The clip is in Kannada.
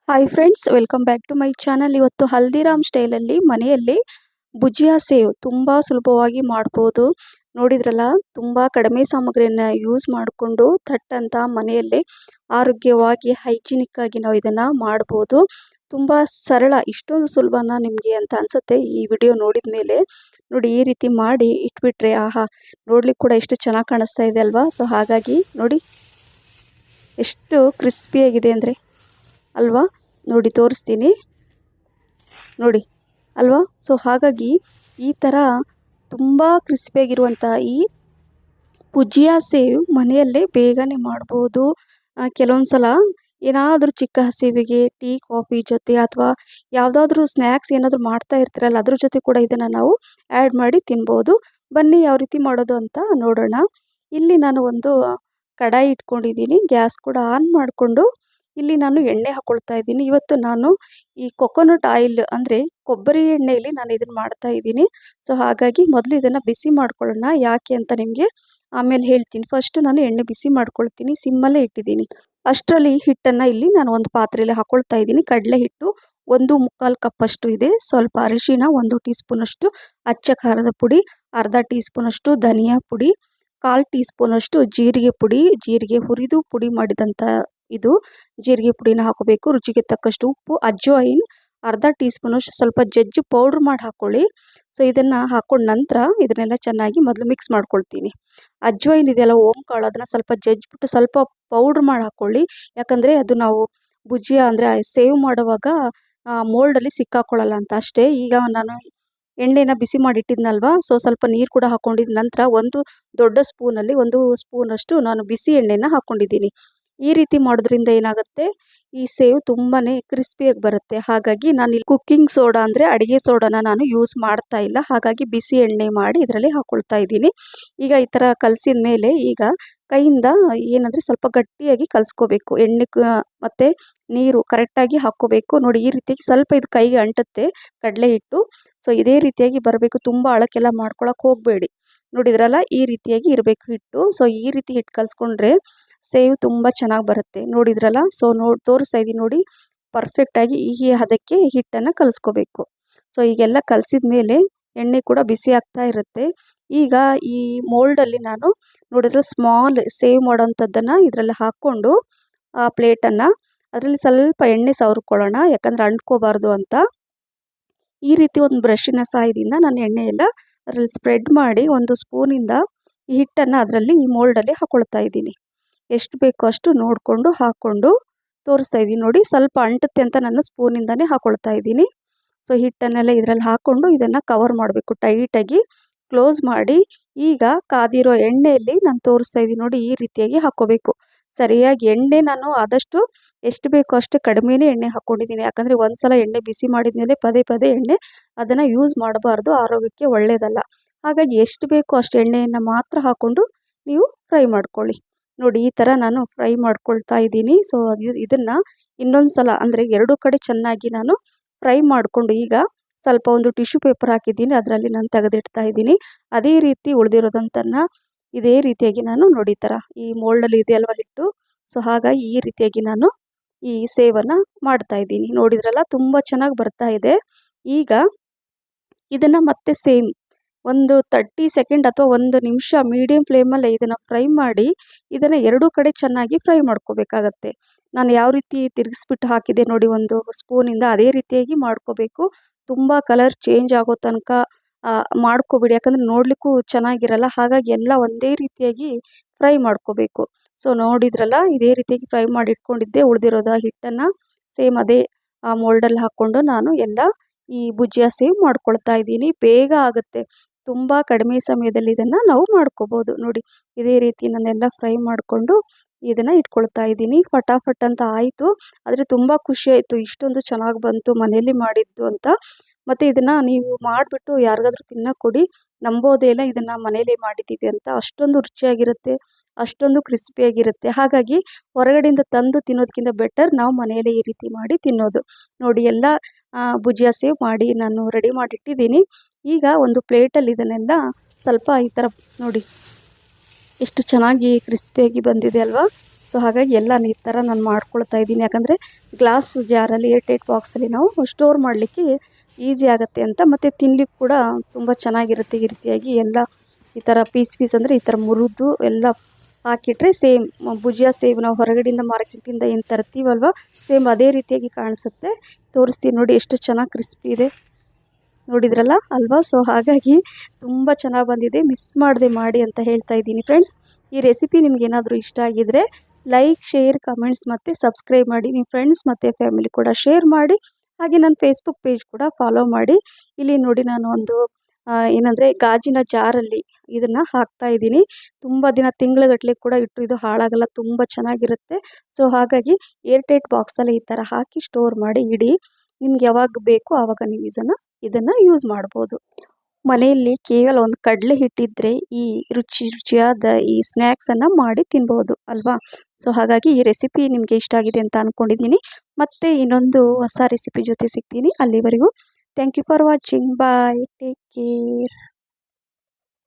Hi friends, welcome back to my channel. ಇವತ್ತು ಹಲ್ದಿರಾಮ್ ಸ್ಟೈಲಲ್ಲಿ ಮನೆಯಲ್ಲಿ ಭುಜಿಯಾ ಸೇವ್ ತುಂಬ ಸುಲಭವಾಗಿ ಮಾಡ್ಬೋದು. ನೋಡಿದ್ರಲ್ಲ, ತುಂಬ ಕಡಿಮೆ ಸಾಮಗ್ರಿಯನ್ನು ಯೂಸ್ ಮಾಡಿಕೊಂಡು ಥಟ್ಟಂತ ಮನೆಯಲ್ಲೇ ಆರೋಗ್ಯವಾಗಿ ಹೈಜಿನಿಕ್ ಆಗಿ ನಾವು ಇದನ್ನು ಮಾಡ್ಬೋದು. ತುಂಬ ಸರಳ, ಇಷ್ಟೊಂದು ಸುಲಭನ ನಿಮಗೆ ಅಂತ ಅನಿಸುತ್ತೆ ಈ ವಿಡಿಯೋ ನೋಡಿದ ಮೇಲೆ. ನೋಡಿ, ಈ ರೀತಿ ಮಾಡಿ ಇಟ್ಬಿಟ್ರೆ ಆಹಾ, ನೋಡ್ಲಿಕ್ಕೆ ಕೂಡ ಎಷ್ಟು ಚೆನ್ನಾಗಿ ಕಾಣಿಸ್ತಾ ಇದೆ ಅಲ್ವಾ. ಸೊ ಹಾಗಾಗಿ ನೋಡಿ ಎಷ್ಟು ಕ್ರಿಸ್ಪಿಯಾಗಿದೆ ಅಂದರೆ ಅಲ್ವಾ. ನೋಡಿ ತೋರಿಸ್ತೀನಿ ನೋಡಿ ಅಲ್ವಾ. ಸೊ ಹಾಗಾಗಿ ಈ ಥರ ತುಂಬ ಕ್ರಿಸ್ಪಿಯಾಗಿರುವಂಥ ಈ ಭುಜಿಯಾ ಸೇವ್ ಮನೆಯಲ್ಲೇ ಬೇಗನೆ ಮಾಡ್ಬೋದು. ಕೆಲವೊಂದು ಸಲ ಏನಾದರೂ ಚಿಕ್ಕ ಹಸಿವಿಗೆ ಟೀ ಕಾಫಿ ಜೊತೆ ಅಥವಾ ಯಾವುದಾದ್ರೂ ಸ್ನ್ಯಾಕ್ಸ್ ಏನಾದರೂ ಮಾಡ್ತಾ ಇರ್ತೀರಲ್ಲ, ಅದ್ರ ಜೊತೆ ಕೂಡ ಇದನ್ನು ನಾವು ಆ್ಯಡ್ ಮಾಡಿ ತಿನ್ಬೋದು. ಬನ್ನಿ ಯಾವ ರೀತಿ ಮಾಡೋದು ಅಂತ ನೋಡೋಣ. ಇಲ್ಲಿ ನಾನು ಒಂದು ಕಡಾಯಿ ಇಟ್ಕೊಂಡಿದ್ದೀನಿ, ಗ್ಯಾಸ್ ಕೂಡ ಆನ್ ಮಾಡಿಕೊಂಡು ಇಲ್ಲಿ ನಾನು ಎಣ್ಣೆ ಹಾಕ್ಕೊಳ್ತಾ ಇದ್ದೀನಿ. ಇವತ್ತು ನಾನು ಈ ಕೊಕೊನಟ್ ಆಯಿಲ್ ಅಂದರೆ ಕೊಬ್ಬರಿ ಎಣ್ಣೆಯಲ್ಲಿ ನಾನು ಇದನ್ನು ಮಾಡ್ತಾ ಇದ್ದೀನಿ. ಸೊ ಹಾಗಾಗಿ ಮೊದಲು ಇದನ್ನು ಬಿಸಿ ಮಾಡ್ಕೊಳ್ಳೋಣ. ಯಾಕೆ ಅಂತ ನಿಮಗೆ ಆಮೇಲೆ ಹೇಳ್ತೀನಿ. ಫಸ್ಟ್ ನಾನು ಎಣ್ಣೆ ಬಿಸಿ ಮಾಡ್ಕೊಳ್ತೀನಿ, ಸಿಮ್ಮಲ್ಲೇ ಇಟ್ಟಿದ್ದೀನಿ. ಅಷ್ಟರಲ್ಲಿ ಹಿಟ್ಟನ್ನು ಇಲ್ಲಿ ನಾನು ಒಂದು ಪಾತ್ರೆಯಲ್ಲಿ ಹಾಕ್ಕೊಳ್ತಾ ಇದ್ದೀನಿ. ಕಡಲೆ ಹಿಟ್ಟು 1/4 ಕಪ್ಪಷ್ಟು ಇದೆ. ಸ್ವಲ್ಪ ಅರಿಶಿಣ 1 ಟೀ ಸ್ಪೂನಷ್ಟು, ಅಚ್ಚ ಖಾರದ ಪುಡಿ ಅರ್ಧ ಟೀ ಸ್ಪೂನಷ್ಟು, ಧನಿಯಾ ಪುಡಿ 1/4 ಟೀ ಸ್ಪೂನಷ್ಟು, ಜೀರಿಗೆ ಪುಡಿ, ಜೀರಿಗೆ ಹುರಿದು ಪುಡಿ ಮಾಡಿದಂಥ ಇದು ಜೀರಿಗೆ ಪುಡಿನ ಹಾಕೋಬೇಕು. ರುಚಿಗೆ ತಕ್ಕಷ್ಟು ಉಪ್ಪು, ಅಜ್ವಾಯಿನ್ ಅರ್ಧ ಟೀ ಸ್ಪೂನಷ್ಟು, ಸ್ವಲ್ಪ ಜಜ್ಜಿ ಪೌಡ್ರ್ ಮಾಡಿ ಹಾಕ್ಕೊಳ್ಳಿ. ಸೊ ಇದನ್ನು ಹಾಕ್ಕೊಂಡ ನಂತರ ಇದನ್ನೆಲ್ಲ ಚೆನ್ನಾಗಿ ಮೊದಲು ಮಿಕ್ಸ್ ಮಾಡ್ಕೊಳ್ತೀನಿ. ಅಜ್ವಾಯಿನ್ ಇದೆಯಲ್ಲ, ಓಂಕಾಳು, ಅದನ್ನು ಸ್ವಲ್ಪ ಜಜ್ಜಿಬಿಟ್ಟು ಸ್ವಲ್ಪ ಪೌಡ್ರ್ ಮಾಡಿ ಹಾಕ್ಕೊಳ್ಳಿ. ಯಾಕಂದರೆ ಅದು ನಾವು ಭುಜಿಯಾ ಅಂದರೆ ಸೇವ್ ಮಾಡುವಾಗ ಮೋಲ್ಡಲ್ಲಿ ಸಿಕ್ಕಾಕೊಳ್ಳಲ್ಲ ಅಂತ ಅಷ್ಟೇ. ಈಗ ನಾನು ಎಣ್ಣೆನ ಬಿಸಿ ಮಾಡಿಟ್ಟಿದ್ನಲ್ವಾ, ಸೊ ಸ್ವಲ್ಪ ನೀರು ಕೂಡ ಹಾಕ್ಕೊಂಡಿದ್ದ ನಂತರ ಒಂದು ದೊಡ್ಡ ಸ್ಪೂನಲ್ಲಿ 1 ಸ್ಪೂನಷ್ಟು ನಾನು ಬಿಸಿ ಎಣ್ಣೆನ ಹಾಕ್ಕೊಂಡಿದ್ದೀನಿ. ಈ ರೀತಿ ಮಾಡೋದ್ರಿಂದ ಏನಾಗುತ್ತೆ, ಈ ಸೇವ್ ತುಂಬಾ ಕ್ರಿಸ್ಪಿಯಾಗಿ ಬರುತ್ತೆ. ಹಾಗಾಗಿ ನಾನು ಇಲ್ಲಿ ಕುಕ್ಕಿಂಗ್ ಸೋಡಾ ಅಂದರೆ ಅಡುಗೆ ಸೋಡಾನ ನಾನು ಯೂಸ್ ಮಾಡ್ತಾ ಇಲ್ಲ. ಹಾಗಾಗಿ ಬಿಸಿ ಎಣ್ಣೆ ಮಾಡಿ ಇದರಲ್ಲಿ ಹಾಕ್ಕೊಳ್ತಾ ಇದ್ದೀನಿ. ಈಗ ಈ ಥರ ಕಲಸಿದ ಮೇಲೆ ಈಗ ಕೈಯಿಂದ ಏನಂದರೆ ಸ್ವಲ್ಪ ಗಟ್ಟಿಯಾಗಿ ಕಲಿಸ್ಕೋಬೇಕು. ಎಣ್ಣೆ ಮತ್ತು ನೀರು ಕರೆಕ್ಟಾಗಿ ಹಾಕ್ಕೋಬೇಕು. ನೋಡಿ, ಈ ರೀತಿಯಾಗಿ ಸ್ವಲ್ಪ ಇದು ಕೈಗೆ ಅಂಟುತ್ತೆ ಕಡಲೆ ಹಿಟ್ಟು. ಸೊ ಇದೇ ರೀತಿಯಾಗಿ ಬರಬೇಕು. ತುಂಬ ಅಳಕ್ಕೆಲ್ಲ ಮಾಡ್ಕೊಳಕ್ಕೆ ಹೋಗಬೇಡಿ. ನೋಡಿದ್ರಲ್ಲ, ಈ ರೀತಿಯಾಗಿ ಇರಬೇಕು ಹಿಟ್ಟು. ಸೊ ಈ ರೀತಿ ಹಿಟ್ಟು ಕಲಿಸ್ಕೊಂಡ್ರೆ ಸೇವ್ ತುಂಬ ಚೆನ್ನಾಗಿ ಬರುತ್ತೆ. ನೋಡಿದ್ರಲ್ಲ, ಸೊ ತೋರಿಸ್ತಾ ಇದ್ದೀನಿ ನೋಡಿ, ಪರ್ಫೆಕ್ಟಾಗಿ ಈ ಹದಕ್ಕೆ ಹಿಟ್ಟನ್ನು ಕಲಿಸ್ಕೋಬೇಕು. ಸೊ ಈಗೆಲ್ಲ ಕಲಸಿದ ಮೇಲೆ ಎಣ್ಣೆ ಕೂಡ ಬಿಸಿ ಆಗ್ತಾ ಇರುತ್ತೆ. ಈಗ ಈ ಮೋಲ್ಡಲ್ಲಿ ನಾನು ನೋಡಿದ್ರೆ ಸ್ಮಾಲ್ ಸೇವ್ ಮಾಡೋವಂಥದ್ದನ್ನು ಇದರಲ್ಲಿ ಹಾಕ್ಕೊಂಡು ಆ ಪ್ಲೇಟನ್ನು ಅದರಲ್ಲಿ ಸ್ವಲ್ಪ ಎಣ್ಣೆ ಸವರ್ಕೊಳ್ಳೋಣ, ಯಾಕಂದರೆ ಅಂಟ್ಕೋಬಾರ್ದು ಅಂತ. ಈ ರೀತಿ ಒಂದು ಬ್ರಷಿನ ಸಹಾಯದಿಂದ ನಾನು ಎಣ್ಣೆ ಎಲ್ಲ ಅದರಲ್ಲಿ ಸ್ಪ್ರೆಡ್ ಮಾಡಿ 1 ಸ್ಪೂನಿಂದ ಈ ಹಿಟ್ಟನ್ನು ಅದರಲ್ಲಿ ಈ ಮೋಲ್ಡಲ್ಲಿ ಹಾಕ್ಕೊಳ್ತಾ ಇದ್ದೀನಿ. ಎಷ್ಟು ಬೇಕೋ ಅಷ್ಟು ನೋಡಿಕೊಂಡು ಹಾಕ್ಕೊಂಡು ತೋರಿಸ್ತಾ ಇದ್ದೀನಿ ನೋಡಿ. ಸ್ವಲ್ಪ ಅಂಟುತ್ತೆ ಅಂತ ನಾನು ಸ್ಪೂನಿಂದನೇ ಹಾಕ್ಕೊಳ್ತಾ ಇದ್ದೀನಿ. ಸೊ ಹಿಟ್ಟನ್ನೆಲ್ಲ ಇದರಲ್ಲಿ ಹಾಕ್ಕೊಂಡು ಇದನ್ನು ಕವರ್ ಮಾಡಬೇಕು, ಟೈಟಾಗಿ ಕ್ಲೋಸ್ ಮಾಡಿ. ಈಗ ಕಾದಿರೋ ಎಣ್ಣೆಯಲ್ಲಿ ನಾನು ತೋರಿಸ್ತಾ ಇದ್ದೀನಿ ನೋಡಿ, ಈ ರೀತಿಯಾಗಿ ಹಾಕ್ಕೋಬೇಕು. ಸರಿಯಾಗಿ ಎಣ್ಣೆ ನಾನು ಆದಷ್ಟು ಎಷ್ಟು ಬೇಕೋ ಅಷ್ಟು ಕಡಿಮೆನೇ ಎಣ್ಣೆ ಹಾಕ್ಕೊಂಡಿದ್ದೀನಿ. ಯಾಕಂದರೆ ಒಂದು ಸಲ ಎಣ್ಣೆ ಬಿಸಿ ಮಾಡಿದ ಮೇಲೆ ಪದೇ ಪದೇ ಎಣ್ಣೆ ಅದನ್ನು ಯೂಸ್ ಮಾಡಬಾರ್ದು, ಆರೋಗ್ಯಕ್ಕೆ ಒಳ್ಳೆಯದಲ್ಲ. ಹಾಗಾಗಿ ಎಷ್ಟು ಬೇಕೋ ಅಷ್ಟು ಎಣ್ಣೆಯನ್ನು ಮಾತ್ರ ಹಾಕ್ಕೊಂಡು ನೀವು ಫ್ರೈ ಮಾಡ್ಕೊಳ್ಳಿ. ನೋಡಿ, ಈ ಥರ ನಾನು ಫ್ರೈ ಮಾಡ್ಕೊಳ್ತಾ ಇದ್ದೀನಿ. ಸೊ ಇದನ್ನು ಇನ್ನೊಂದು ಸಲ ಅಂದರೆ 2 ಕಡೆ ಚೆನ್ನಾಗಿ ನಾನು ಫ್ರೈ ಮಾಡಿಕೊಂಡು ಈಗ ಸ್ವಲ್ಪ ಒಂದು ಟಿಶ್ಯೂ ಪೇಪರ್ ಹಾಕಿದ್ದೀನಿ, ಅದರಲ್ಲಿ ನಾನು ತೆಗೆದಿಡ್ತಾ ಇದ್ದೀನಿ. ಅದೇ ರೀತಿ ಉಳಿದಿರೋದಂತನ್ನು ಇದೇ ರೀತಿಯಾಗಿ ನಾನು ನೋಡಿ, ಈ ಥರ ಈ ಮೋಲ್ಡಲ್ಲಿ ಇದೆ ಅಲ್ವಾ ಹಿಟ್ಟು. ಸೊ ಹಾಗಾಗಿ ಈ ರೀತಿಯಾಗಿ ನಾನು ಈ ಸೇವನ್ನು ಮಾಡ್ತಾ ಇದ್ದೀನಿ. ನೋಡಿದ್ರಲ್ಲ, ತುಂಬ ಚೆನ್ನಾಗಿ ಬರ್ತಾ ಇದೆ. ಈಗ ಇದನ್ನು ಮತ್ತೆ ಸೇಮ್ ಒಂದು 30 ಸೆಕೆಂಡ್ ಅಥವಾ 1 ನಿಮಿಷ ಮೀಡಿಯಮ್ ಫ್ಲೇಮಲ್ಲಿ ಇದನ್ನು ಫ್ರೈ ಮಾಡಿ ಇದನ್ನು 2 ಕಡೆ ಚೆನ್ನಾಗಿ ಫ್ರೈ ಮಾಡ್ಕೋಬೇಕಾಗತ್ತೆ. ನಾನು ಯಾವ ರೀತಿ ತಿರುಗಿಸ್ಬಿಟ್ಟು ಹಾಕಿದೆ ನೋಡಿ 1 ಸ್ಪೂನಿಂದ, ಅದೇ ರೀತಿಯಾಗಿ ಮಾಡ್ಕೋಬೇಕು. ತುಂಬ ಕಲರ್ ಚೇಂಜ್ ಆಗೋ ತನಕ ಮಾಡ್ಕೋಬೇಡಿ, ಯಾಕಂದರೆ ನೋಡಲಿಕ್ಕೂ ಚೆನ್ನಾಗಿರಲ್ಲ. ಹಾಗಾಗಿ ಎಲ್ಲ ಒಂದೇ ರೀತಿಯಾಗಿ ಫ್ರೈ ಮಾಡ್ಕೋಬೇಕು. ಸೊ ನೋಡಿದ್ರಲ್ಲ, ಇದೇ ರೀತಿಯಾಗಿ ಫ್ರೈ ಮಾಡಿ ಇಟ್ಕೊಂಡಿದ್ದೆ. ಉಳಿದಿರೋದ ಹಿಟ್ಟನ್ನು ಸೇಮ್ ಅದೇ ಮೋಲ್ಡಲ್ಲಿ ಹಾಕ್ಕೊಂಡು ನಾನು ಎಲ್ಲ ಈ ಭುಜಿಯಾ ಸೇವ್ ಮಾಡ್ಕೊಳ್ತಾ ಇದ್ದೀನಿ. ಬೇಗ ಆಗುತ್ತೆ, ತುಂಬ ಕಡಿಮೆ ಸಮಯದಲ್ಲಿ ಇದನ್ನು ನಾವು ಮಾಡ್ಕೋಬೋದು. ನೋಡಿ, ಇದೇ ರೀತಿ ನಾನೆಲ್ಲ ಫ್ರೈ ಮಾಡಿಕೊಂಡು ಇದನ್ನು ಇಟ್ಕೊಳ್ತಾ ಇದ್ದೀನಿ. ಫಟಾಫಟ್ ಅಂತ ಆಯಿತು, ಆದರೆ ತುಂಬ ಖುಷಿಯಾಯಿತು, ಇಷ್ಟೊಂದು ಚೆನ್ನಾಗಿ ಬಂತು ಮನೆಯಲ್ಲಿ ಮಾಡಿದ್ದು ಅಂತ. ಮತ್ತು ಇದನ್ನು ನೀವು ಮಾಡಿಬಿಟ್ಟು ಯಾರಿಗಾದ್ರೂ ತಿನ್ನೋಕೆ ಕೊಡಿ, ನಂಬೋದೇ ಇಲ್ಲ ಇದನ್ನು ಮನೇಲೇ ಮಾಡಿದ್ದೀವಿ ಅಂತ. ಅಷ್ಟೊಂದು ರುಚಿಯಾಗಿರುತ್ತೆ, ಅಷ್ಟೊಂದು ಕ್ರಿಸ್ಪಿಯಾಗಿರುತ್ತೆ. ಹಾಗಾಗಿ ಹೊರಗಡೆಯಿಂದ ತಂದು ತಿನ್ನೋದಕ್ಕಿಂತ ಬೆಟರ್ ನಾವು ಮನೆಯಲ್ಲೇ ಈ ರೀತಿ ಮಾಡಿ ತಿನ್ನೋದು. ನೋಡಿ, ಎಲ್ಲ ಭುಜಿಯಾ ಸೇವ್ ಮಾಡಿ ನಾನು ರೆಡಿ ಮಾಡಿಟ್ಟಿದ್ದೀನಿ. ಈಗ ಒಂದು ಪ್ಲೇಟಲ್ಲಿ ಇದನ್ನೆಲ್ಲ ಸ್ವಲ್ಪ ಈ ಥರ ನೋಡಿ ಎಷ್ಟು ಚೆನ್ನಾಗಿ ಕ್ರಿಸ್ಪಿಯಾಗಿ ಬಂದಿದೆ ಅಲ್ವಾ. ಸೊ ಹಾಗಾಗಿ ಎಲ್ಲ ಈ ಥರ ನಾನು ಮಾಡ್ಕೊಳ್ತಾ ಇದ್ದೀನಿ. ಯಾಕಂದರೆ ಗ್ಲಾಸ್ ಜಾರಲ್ಲಿ ಏರ್ಟೈಟ್ ಬಾಕ್ಸಲ್ಲಿ ನಾವು ಸ್ಟೋರ್ ಮಾಡಲಿಕ್ಕೆ ಈಸಿ ಆಗುತ್ತೆ ಅಂತ, ಮತ್ತು ತಿನ್ಲಿಕ್ಕೆ ಕೂಡ ತುಂಬ ಚೆನ್ನಾಗಿರುತ್ತೆ. ಈ ರೀತಿಯಾಗಿ ಎಲ್ಲ ಈ ಥರ ಪೀಸ್ ಅಂದರೆ ಈ ಥರ ಮುರಿದು ಎಲ್ಲ ಹಾಕಿಟ್ರೆ ಸೇಮ್ ಭುಜಿಯಾ ಸೇವ್ ನಾವು ಹೊರಗಡೆಯಿಂದ ಮಾರ್ಕೆಟಿಂದ ಏನು ತರ್ತೀವಲ್ವ, ಸೇಮ್ ಅದೇ ರೀತಿಯಾಗಿ ಕಾಣಿಸುತ್ತೆ. ತೋರಿಸ್ತೀನಿ ನೋಡಿ, ಎಷ್ಟು ಚೆನ್ನಾಗಿ ಕ್ರಿಸ್ಪಿ ಇದೆ, ನೋಡಿದ್ರಲ್ಲ ಅಲ್ವಾ. ಸೊ ಹಾಗಾಗಿ ತುಂಬ ಚೆನ್ನಾಗಿ ಬಂದಿದೆ, ಮಿಸ್ ಮಾಡದೆ ಮಾಡಿ ಅಂತ ಹೇಳ್ತಾ ಇದ್ದೀನಿ ಫ್ರೆಂಡ್ಸ್. ಈ ರೆಸಿಪಿ ನಿಮ್ಗೇನಾದರೂ ಇಷ್ಟ ಆಗಿದರೆ ಲೈಕ್, ಶೇರ್, ಕಮೆಂಟ್ಸ್ ಮತ್ತು ಸಬ್ಸ್ಕ್ರೈಬ್ ಮಾಡಿ. ನಿಮ್ಮ ಫ್ರೆಂಡ್ಸ್ ಮತ್ತು ಫ್ಯಾಮಿಲಿ ಕೂಡ ಶೇರ್ ಮಾಡಿ. ಹಾಗೆ ನನ್ನ ಫೇಸ್ಬುಕ್ ಪೇಜ್ ಕೂಡ ಫಾಲೋ ಮಾಡಿ. ಇಲ್ಲಿ ನೋಡಿ, ನಾನು ಒಂದು ಏನಂದರೆ ಗಾಜಿನ ಜಾರಲ್ಲಿ ಇದನ್ನು ಹಾಕ್ತಾ ಇದ್ದೀನಿ. ತುಂಬ ದಿನ ತಿಂಗಳುಗಟ್ಟಲೆ ಕೂಡ ಇಟ್ಟು ಇದು ಹಾಳಾಗಲ್ಲ, ತುಂಬ ಚೆನ್ನಾಗಿರುತ್ತೆ. ಸೊ ಹಾಗಾಗಿ ಏರ್ಟೈಟ್ ಬಾಕ್ಸಲ್ಲಿ ಈ ಥರ ಹಾಕಿ ಸ್ಟೋರ್ ಮಾಡಿ ಇಡಿ. ನಿಮ್ಗೆ ಯಾವಾಗ ಬೇಕೋ ಆವಾಗ ನೀವು ಇದನ್ನು ಯೂಸ್ ಮಾಡ್ಬೋದು. ಮನೆಯಲ್ಲಿ ಕೇವಲ ಒಂದು ಕಡಲೆ ಹಿಟ್ಟಿದ್ರೆ ಈ ರುಚಿಯಾದ ಈ ಸ್ನ್ಯಾಕ್ಸನ್ನು ಮಾಡಿ ತಿನ್ಬೋದು ಅಲ್ವಾ. ಸೊ ಹಾಗಾಗಿ ಈ ರೆಸಿಪಿ ನಿಮಗೆ ಇಷ್ಟ ಆಗಿದೆ ಅಂತ ಅಂದ್ಕೊಂಡಿದ್ದೀನಿ. ಮತ್ತೆ ಇನ್ನೊಂದು ಹೊಸ ರೆಸಿಪಿ ಜೊತೆ ಸಿಗ್ತೀನಿ. ಅಲ್ಲಿವರೆಗೂ thank you for watching. Bye, take care.